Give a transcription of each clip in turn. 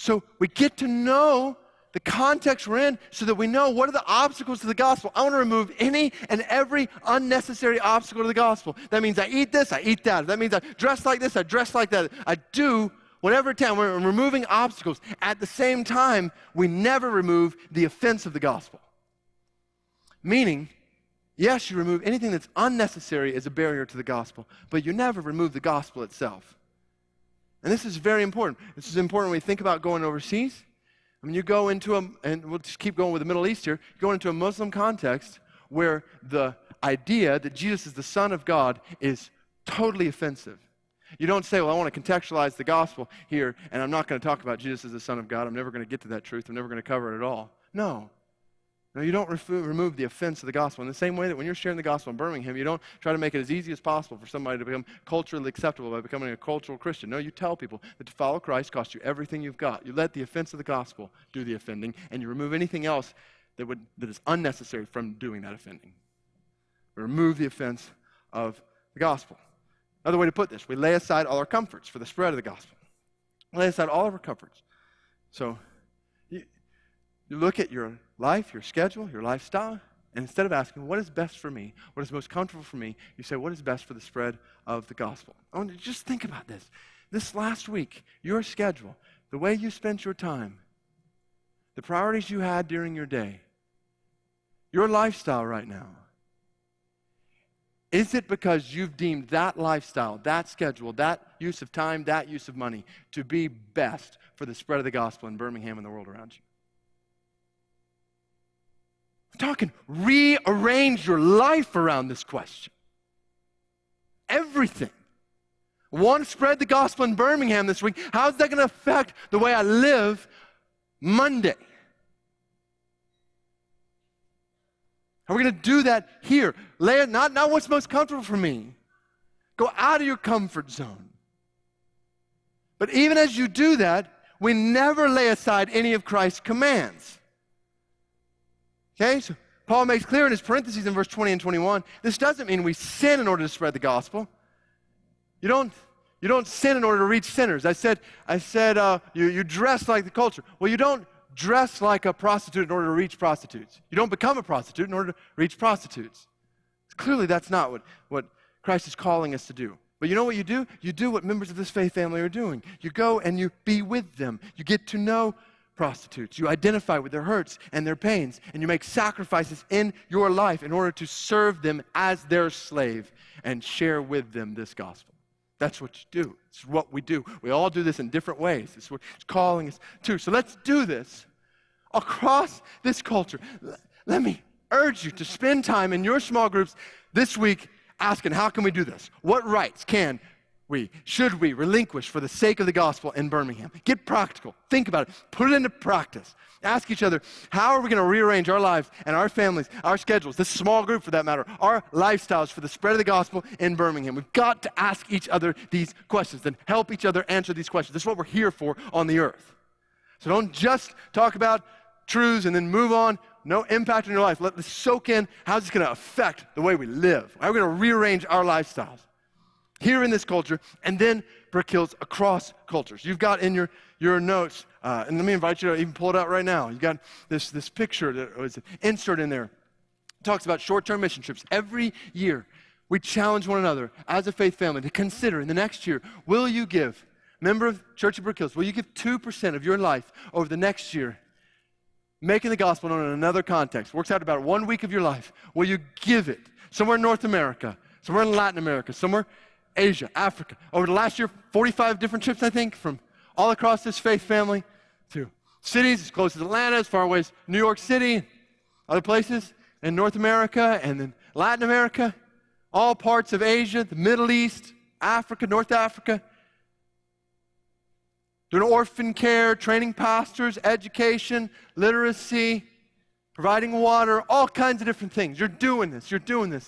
So we get to know the context we're in so that we know what are the obstacles to the gospel. I want to remove any and every unnecessary obstacle to the gospel. That means I eat this, I eat that. That means I dress like this, I dress like that. I do whatever it can. We're removing obstacles. At the same time, we never remove the offense of the gospel. Meaning, yes, you remove anything that's unnecessary as a barrier to the gospel, but you never remove the gospel itself. And this is very important. This is important when we think about going overseas. I mean, you go into and we'll just keep going with the Middle East here, you go into a Muslim context where the idea that Jesus is the Son of God is totally offensive. You don't say, well, I want to contextualize the gospel here, and I'm not going to talk about Jesus as the Son of God. I'm never going to get to that truth. I'm never going to cover it at all. No, you don't remove the offense of the gospel. In the same way that when you're sharing the gospel in Birmingham, you don't try to make it as easy as possible for somebody to become culturally acceptable by becoming a cultural Christian. No, you tell people that to follow Christ costs you everything you've got. You let the offense of the gospel do the offending, and you remove anything else that is unnecessary from doing that offending. Remove the offense of the gospel. Another way to put this, we lay aside all our comforts for the spread of the gospel. Lay aside all of our comforts. So you look at your life, your schedule, your lifestyle, and instead of asking, what is best for me, what is most comfortable for me, you say, what is best for the spread of the gospel? I want you to just think about this. This last week, your schedule, the way you spent your time, the priorities you had during your day, your lifestyle right now, is it because you've deemed that lifestyle, that schedule, that use of time, that use of money to be best for the spread of the gospel in Birmingham and the world around you? I'm talking rearrange your life around this question. Everything. I want to spread the gospel in Birmingham this week. How's that going to affect the way I live Monday? How are we going to do that here? Not what's most comfortable for me. Go out of your comfort zone. But even as you do that, we never lay aside any of Christ's commands. Okay, so Paul makes clear in his parentheses in verse 20 and 21, this doesn't mean we sin in order to spread the gospel. You don't sin in order to reach sinners. I said you dress like the culture. Well, you don't dress like a prostitute in order to reach prostitutes. You don't become a prostitute in order to reach prostitutes. Clearly, that's not what Christ is calling us to do. But you know what you do? You do what members of this faith family are doing. You go and you be with them. You get to know prostitutes. You identify with their hurts and their pains, and you make sacrifices in your life in order to serve them as their slave and share with them this gospel. That's what you do. It's what we do. We all do this in different ways. It's what it's calling us to. So let's do this across this culture. Let me urge you to spend time in your small groups this week asking, how can we do this? What rights should we relinquish for the sake of the gospel in Birmingham? Get practical. Think about it. Put it into practice. Ask each other, how are we going to rearrange our lives and our families, our schedules, this small group for that matter, our lifestyles for the spread of the gospel in Birmingham? We've got to ask each other these questions and help each other answer these questions. This is what we're here for on the earth. So don't just talk about truths and then move on. No impact in your life. Let this soak in. How's this going to affect the way we live? How are we going to rearrange our lifestyles here in this culture, and then Brick Hills across cultures? You've got in your notes, and let me invite you to even pull it out right now. You've got this picture that was inserted in there. It talks about short-term mission trips. Every year, we challenge one another as a faith family to consider in the next year, will you give, member of Church of Brick Hills, will you give 2% of your life over the next year making the gospel known in another context? Works out about 1 week of your life. Will you give it somewhere in North America, somewhere in Latin America, somewhere Asia, Africa? Over the last year, 45 different trips, I think, from all across this faith family to cities as close as Atlanta, as far away as New York City, other places in North America, and then Latin America, all parts of Asia, the Middle East, Africa, North Africa. Doing orphan care, training pastors, education, literacy, providing water, all kinds of different things. You're doing this.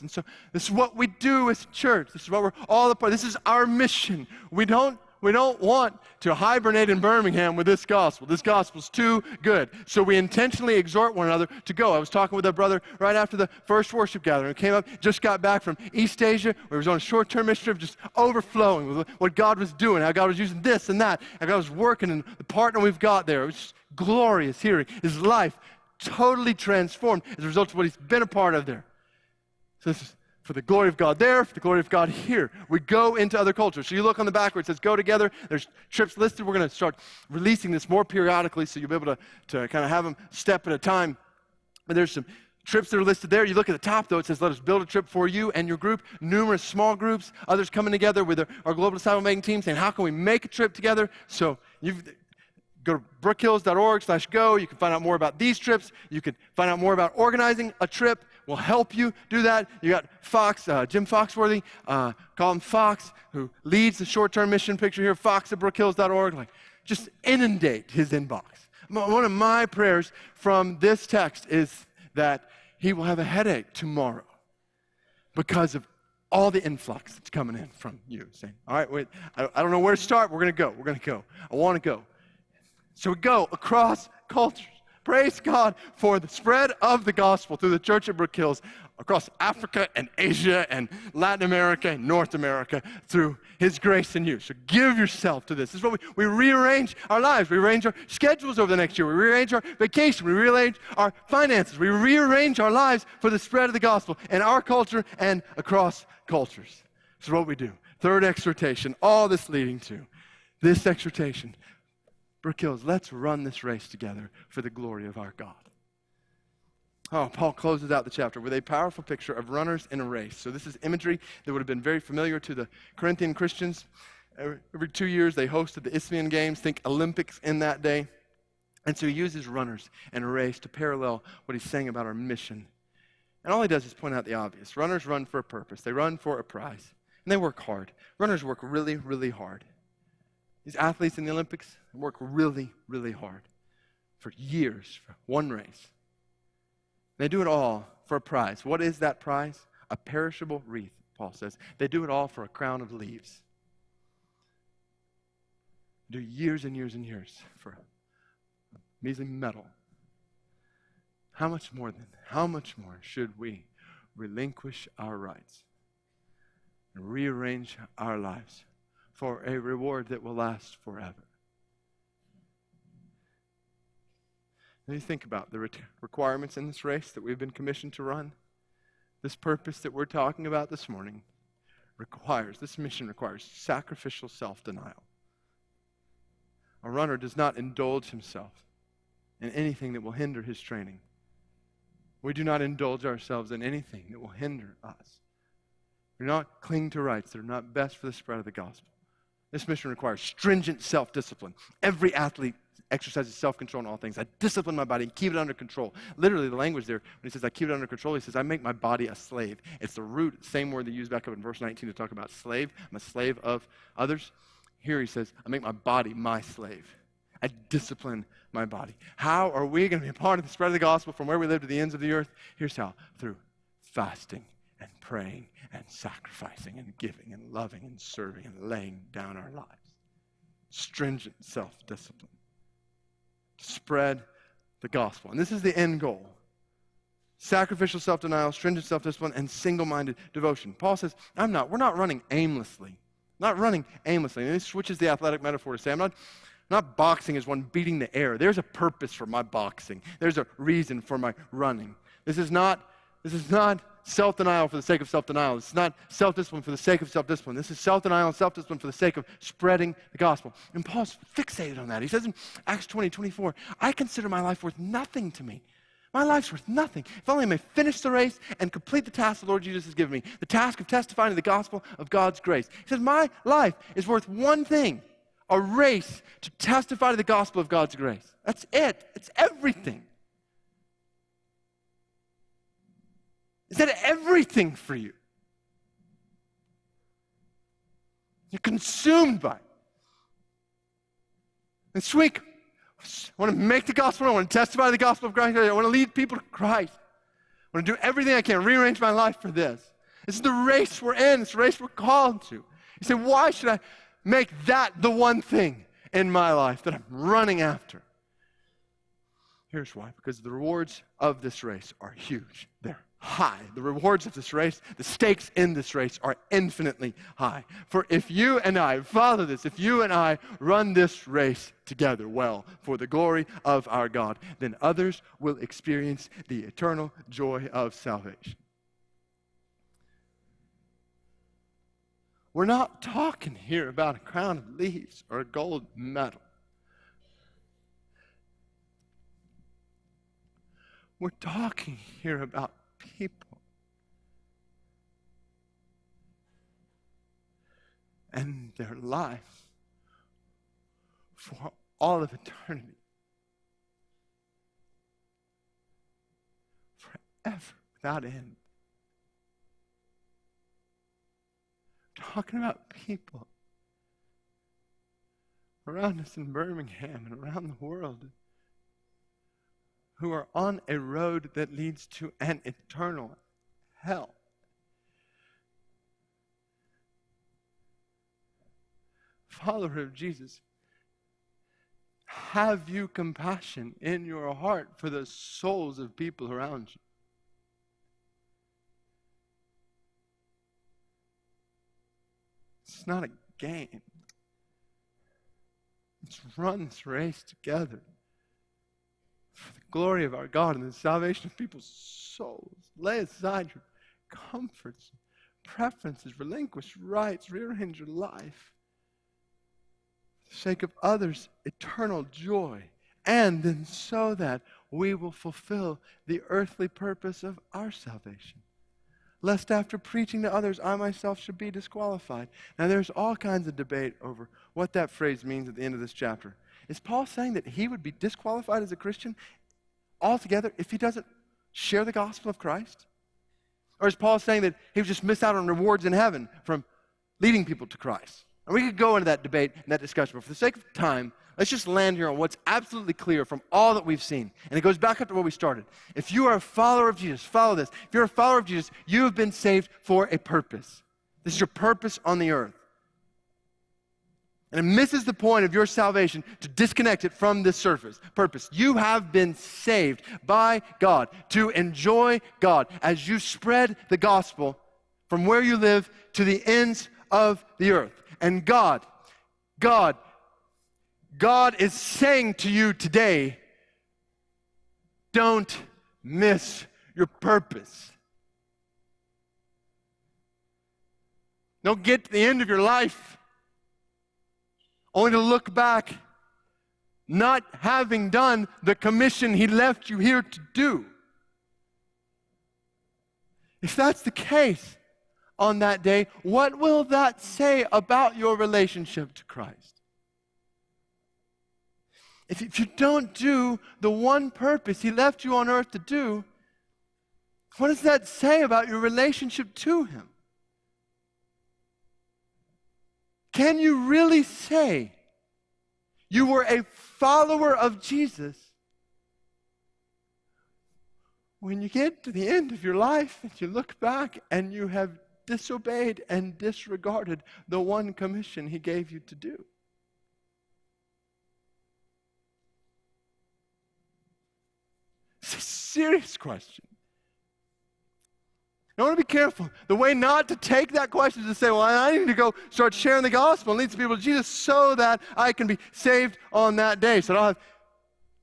And so this is what we do as a church. This is what we're all a part of. This is our mission. We don't we don't want to hibernate in Birmingham with this gospel. This gospel's too good. So we intentionally exhort one another to go. I was talking with a brother right after the first worship gathering. He came up, just got back from East Asia, where he was on a short-term mission trip, just overflowing with what God was doing, how God was using this and that, how God was working, and the partner we've got there. It was just glorious hearing his life totally transformed as a result of what he's been a part of there. So this is for the glory of God there, for the glory of God here. We go into other cultures. So you look on the back where it says go together. There's trips listed. We're going to start releasing this more periodically, so you'll be able to kind of have them step at a time. But there's some trips that are listed there. You look at the top, though, it says let us build a trip for you and your group. Numerous small groups, others coming together with our global disciple-making team saying, how can we make a trip together? So go to brookhills.org/go. You can find out more about these trips. You can find out more about organizing a trip. We'll help you do that. You got Fox, Jim Foxworthy, call him Fox, who leads the short-term mission picture here, fox@brookhills.org. Like, just inundate his inbox. One of my prayers from this text is that he will have a headache tomorrow because of all the influx that's coming in from you, saying, all right, wait, I don't know where to start. We're going to go. I want to go. So we go across cultures. Praise God for the spread of the gospel through the church at Brook Hills across Africa and Asia and Latin America and North America through his grace and you. So give yourself to this. This is what we rearrange our lives. We arrange our schedules over the next year. We rearrange our vacation. We rearrange our finances. We rearrange our lives for the spread of the gospel in our culture and across cultures. This is what we do. Third exhortation, all this leading to this exhortation. Brook Hills, let's run this race together for the glory of our God. Oh, Paul closes out the chapter with a powerful picture of runners in a race. So this is imagery that would have been very familiar to the Corinthian Christians. Every 2 years they hosted the Isthmian Games, think Olympics in that day. And so he uses runners in a race to parallel what he's saying about our mission. And all he does is point out the obvious. Runners run for a purpose. They run for a prize. And they work hard. Runners work really, really hard. These athletes in the Olympics work really, really hard for years for one race. They do it all for a prize. What is that prize? A perishable wreath, Paul says. They do it all for a crown of leaves. They do years and years and years for a measly medal. How much more should we relinquish our rights and rearrange our lives for a reward that will last forever? When you think about the requirements in this race that we've been commissioned to run, this purpose that we're talking about this morning this mission requires sacrificial self-denial. A runner does not indulge himself in anything that will hinder his training. We do not indulge ourselves in anything that will hinder us. We do not cling to rights that are not best for the spread of the gospel. This mission requires stringent self-discipline. Every athlete exercises self-control in all things. I discipline my body and keep it under control. Literally, the language there, when he says I keep it under control, he says I make my body a slave. It's the root, same word they use back up in verse 19 to talk about slave. I'm a slave of others. Here he says I make my body my slave. I discipline my body. How are we going to be a part of the spread of the gospel from where we live to the ends of the earth? Here's how. Through fasting and praying and sacrificing and giving and loving and serving and laying down our lives. Stringent self-discipline to spread the gospel. And this is the end goal. Sacrificial self-denial, stringent self-discipline, and single-minded devotion. Paul says, we're not running aimlessly. Not running aimlessly. And he switches the athletic metaphor to say, I'm not boxing as one beating the air. There's a purpose for my boxing. There's a reason for my running. This is not self-denial for the sake of self-denial. It's not self-discipline for the sake of self-discipline. This is self-denial and self-discipline for the sake of spreading the gospel. And Paul's fixated on that. He says in Acts 20:24, I consider my life worth nothing to me. My life's worth nothing. If only I may finish the race and complete the task the Lord Jesus has given me, the task of testifying to the gospel of God's grace. He says, my life is worth one thing, a race to testify to the gospel of God's grace. That's it. It's everything. Is that everything for you? You're consumed by it. This week, I want to make the gospel. I want to testify to the gospel of Christ. I want to lead people to Christ. I want to do everything I can, rearrange my life for this. This is the race we're in. It's the race we're called to. You say, why should I make that the one thing in my life that I'm running after. Here's why. Because the rewards of this race are huge. They're high. The rewards of this race, the stakes in this race are infinitely high. For if you and I follow this, if you and I run this race together well for the glory of our God, then others will experience the eternal joy of salvation. We're not talking here about a crown of leaves or a gold medal. We're talking here about people and their life for all of eternity, forever, without end. We're talking about people around us in Birmingham and around the world who are on a road that leads to an eternal hell. Follower of Jesus, have you compassion in your heart for the souls of people around you? It's not a game. Let's run this race together for the glory of our God and the salvation of people's souls. Lay aside your comforts, preferences, relinquish rights, rearrange your life for the sake of others' eternal joy, and then so that we will fulfill the earthly purpose of our salvation. Lest after preaching to others, I myself should be disqualified. Now there's all kinds of debate over what that phrase means at the end of this chapter. Is Paul saying that he would be disqualified as a Christian altogether if he doesn't share the gospel of Christ? Or is Paul saying that he would just miss out on rewards in heaven from leading people to Christ? And we could go into that debate and that discussion, but for the sake of time, let's just land here on what's absolutely clear from all that we've seen. And it goes back up to where we started. If you are a follower of Jesus, follow this. If you're a follower of Jesus, you have been saved for a purpose. This is your purpose on the earth. And it misses the point of your salvation to disconnect it from this surface purpose. You have been saved by God to enjoy God as you spread the gospel from where you live to the ends of the earth. And God is saying to you today, don't miss your purpose. Don't get to the end of your life only to look back not having done the commission he left you here to do. If that's the case on that day, what will that say about your relationship to Christ? If you don't do the one purpose he left you on earth to do, what does that say about your relationship to him? Can you really say you were a follower of Jesus when you get to the end of your life and you look back and you have disobeyed and disregarded the one commission he gave you to do? It's a serious question. I want to be careful. The way not to take that question is to say, well, I need to go start sharing the gospel and lead some people to Jesus so that I can be saved on that day. So I don't have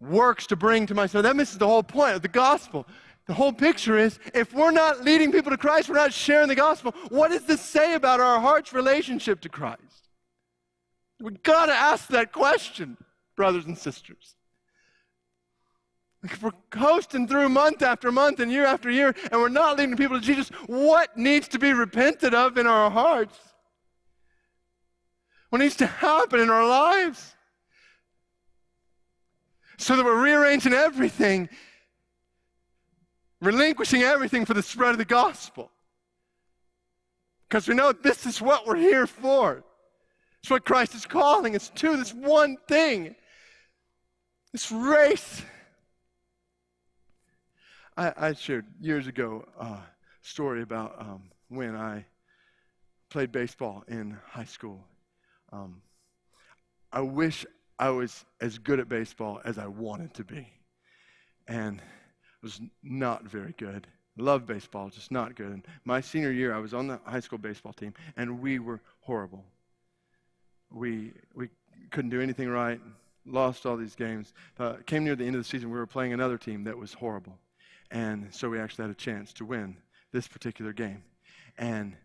works to bring to myself. That misses the whole point of the gospel. The whole picture is, if we're not leading people to Christ, we're not sharing the gospel, what does this say about our heart's relationship to Christ? We've got to ask that question, brothers and sisters. If we're coasting through month after month and year after year and we're not leading people to Jesus, what needs to be repented of in our hearts? What needs to happen in our lives? So that we're rearranging everything, relinquishing everything for the spread of the gospel. Because we know this is what we're here for. It's what Christ is calling us to, this one thing, this race. I shared years ago a story about when I played baseball in high school. I wish I was as good at baseball as I wanted to be. And I was not very good. Love baseball, just not good. And my senior year, I was on the high school baseball team, and we were horrible. We couldn't do anything right, lost all these games. Came near the end of the season, we were playing another team that was horrible. And so we actually had a chance to win this particular game. And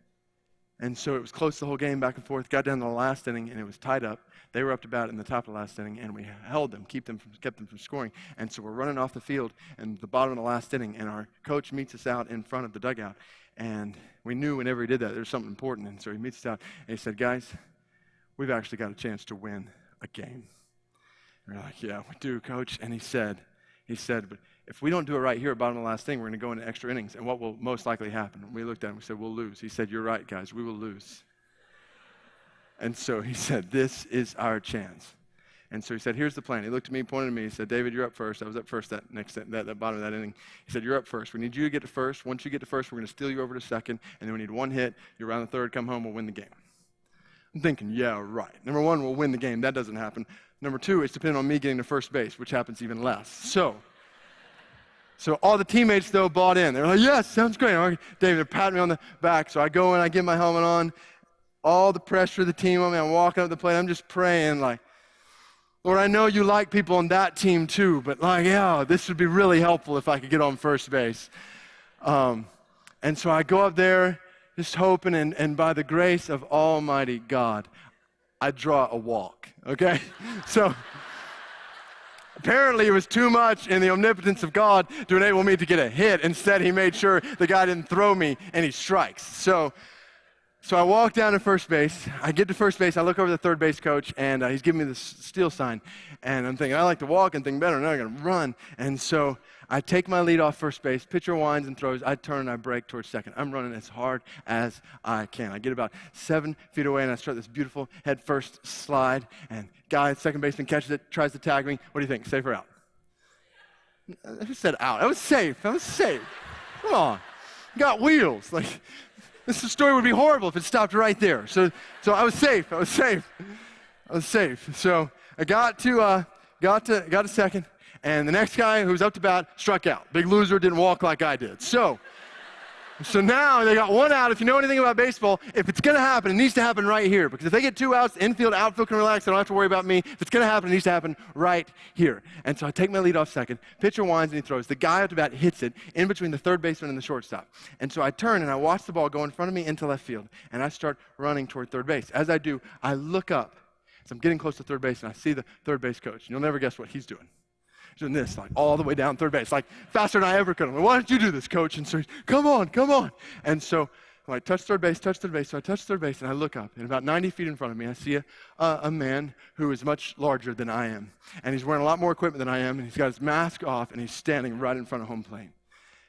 so it was close the whole game, back and forth. Got down to the last inning, and it was tied up. They were up to bat in the top of the last inning, and we held them, kept them from scoring. And so we're running off the field in the bottom of the last inning, and our coach meets us out in front of the dugout. And we knew whenever he did that, there was something important. And so he meets us out, and he said, guys, we've actually got a chance to win a game. And we're like, yeah, we do, Coach. And he said, but if we don't do it right here at the bottom of the last inning, we're going to go into extra innings. And what will most likely happen? We looked at him, we said, we'll lose. He said, you're right, guys, we will lose. And so he said, this is our chance. And so he said, here's the plan. He looked at me, pointed at me, he said, David, you're up first. I was up first that bottom of that inning. He said, you're up first. We need you to get to first. Once you get to first, we're going to steal you over to second. And then we need one hit. You're around the third, come home, we'll win the game. I'm thinking, yeah, right. Number one, we'll win the game. That doesn't happen. Number two, it's dependent on me getting to first base, which happens even less. So all the teammates, though, bought in. They're like, yes, sounds great. All right, David, they're patting me on the back. So I go in, I get my helmet on. All the pressure of the team on me. I'm walking up the plate. I'm just praying like, Lord, I know you like people on that team too, but like, yeah, this would be really helpful if I could get on first base. And so I go up there just hoping, and by the grace of Almighty God, I draw a walk, okay? So apparently it was too much in the omnipotence of God to enable me to get a hit. Instead, he made sure the guy didn't throw me any strikes. So I walk down to first base. I get to first base. I look over the third base coach, and he's giving me the steal sign. And I'm thinking, I like to walk and think better. Now I'm going to run. And so I take my lead off first base. Pitcher winds and throws. I turn and I break towards second. I'm running as hard as I can. I get about 7 feet away, and I start this beautiful head first slide. And guy, second baseman, catches it, tries to tag me. What do you think? Safe or out? Who said out? I was safe. Come on. Got wheels. Like, this story would be horrible if it stopped right there. So I was safe. So I got to second, and the next guy who was up to bat struck out. Big loser, didn't walk like I did. So now they got one out. If you know anything about baseball, if it's going to happen, it needs to happen right here. Because if they get 2 outs, infield, outfield can relax. They don't have to worry about me. If it's going to happen, it needs to happen right here. And so I take my lead off second. Pitcher winds and he throws. The guy up to bat hits it in between the third baseman and the shortstop. And so I turn and I watch the ball go in front of me into left field. And I start running toward third base. As I do, I look up. As I'm getting close to third base, and I see the third base coach. You'll never guess what he's doing. He's doing this, like all the way down third base, like faster than I ever could. I'm like, why don't you do this, coach? And so he's, come on. And so I touch third base. So I touch third base, and I look up. And about 90 feet in front of me, I see a man who is much larger than I am. And he's wearing a lot more equipment than I am. And he's got his mask off, and he's standing right in front of home plate.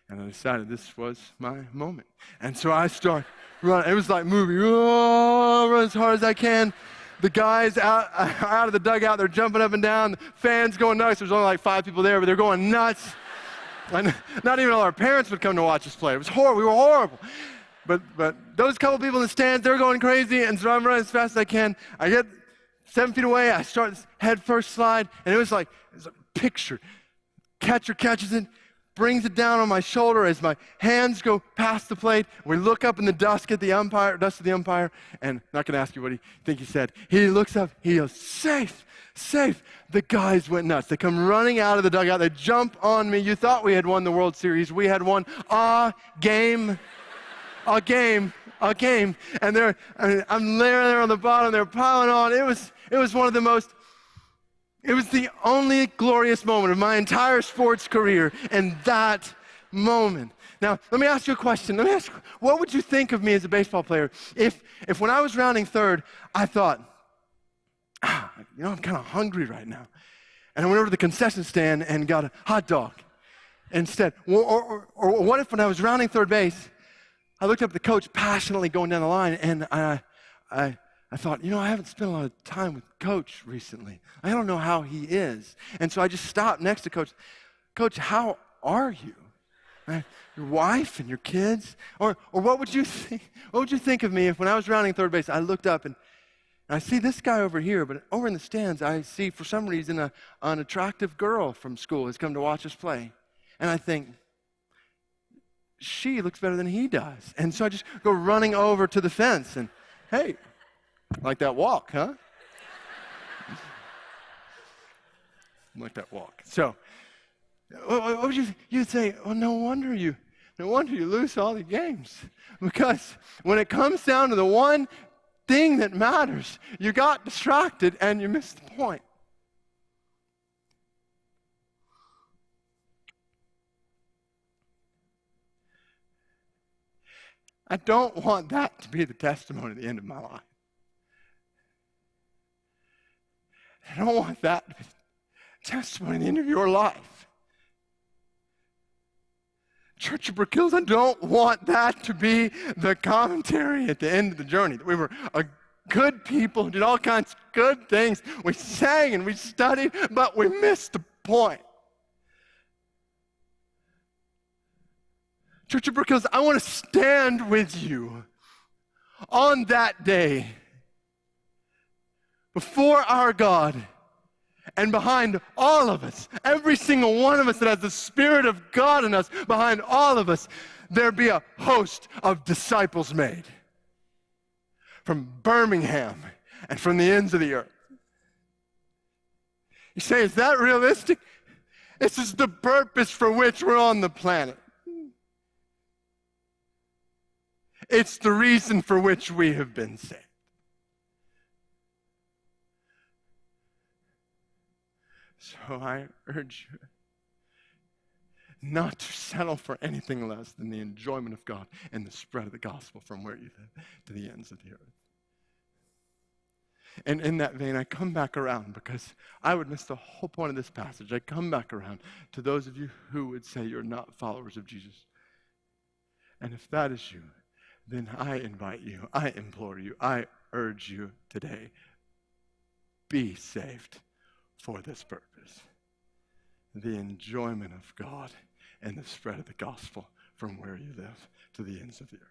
And I decided this was my moment. And so I start running. It was like movie. Oh, run as hard as I can. The guys out of the dugout, they're jumping up and down. The fans going nuts. There's only like 5 people there, but they're going nuts. And not even all our parents would come to watch us play. It was horrible. We were horrible. But those couple people in the stands, they're going crazy, and so I'm running as fast as I can. I get 7 feet away. I start this head first slide, and it was a picture. Catcher catches it, brings it down on my shoulder as my hands go past the plate. We look up in the dust of the umpire, and I'm not going to ask you what he think he said. He looks up, he goes, safe. The guys went nuts. They come running out of the dugout. They jump on me. You thought we had won the World Series. We had won a game. And I'm there on the bottom. They're piling on. It was one of the most. It was the only glorious moment of my entire sports career, and that moment. Now, let me ask you a question. What would you think of me as a baseball player if when I was rounding third, I thought, I'm kind of hungry right now, and I went over to the concession stand and got a hot dog instead? Or what if when I was rounding third base, I looked up at the coach passionately going down the line, and I thought, I haven't spent a lot of time with Coach recently. I don't know how he is. And so I just stopped next to Coach. Coach, how are you? Your wife and your kids? Or what would you think? What would you think of me if when I was rounding third base, I looked up and I see this guy over here, but over in the stands, I see, for some reason, an attractive girl from school has come to watch us play. And I think, she looks better than he does. And so I just go running over to the fence and, hey, like that walk, huh? Like that walk. So, what would you'd say, oh, no wonder you lose all the games. Because when it comes down to the one thing that matters, you got distracted and you missed the point. I don't want that to be the testimony at the end of my life. I don't want that to be the testimony at the end of your life. Church of Brook Hills, I don't want that to be the commentary at the end of the journey. That we were a good people who did all kinds of good things. We sang and we studied, but we missed the point. Church of Brook Hills, I want to stand with you on that day before our God and behind all of us, every single one of us that has the Spirit of God in us, behind all of us, there be a host of disciples made from Birmingham and from the ends of the earth. You say, is that realistic? This is the purpose for which we're on the planet. It's the reason for which we have been saved. So I urge you not to settle for anything less than the enjoyment of God and the spread of the gospel from where you live to the ends of the earth. And in that vein, I come back around because I would miss the whole point of this passage. I come back around to those of you who would say you're not followers of Jesus. And if that is you, then I invite you, I implore you, I urge you today, be saved for this purpose. The enjoyment of God and the spread of the gospel from where you live to the ends of the earth.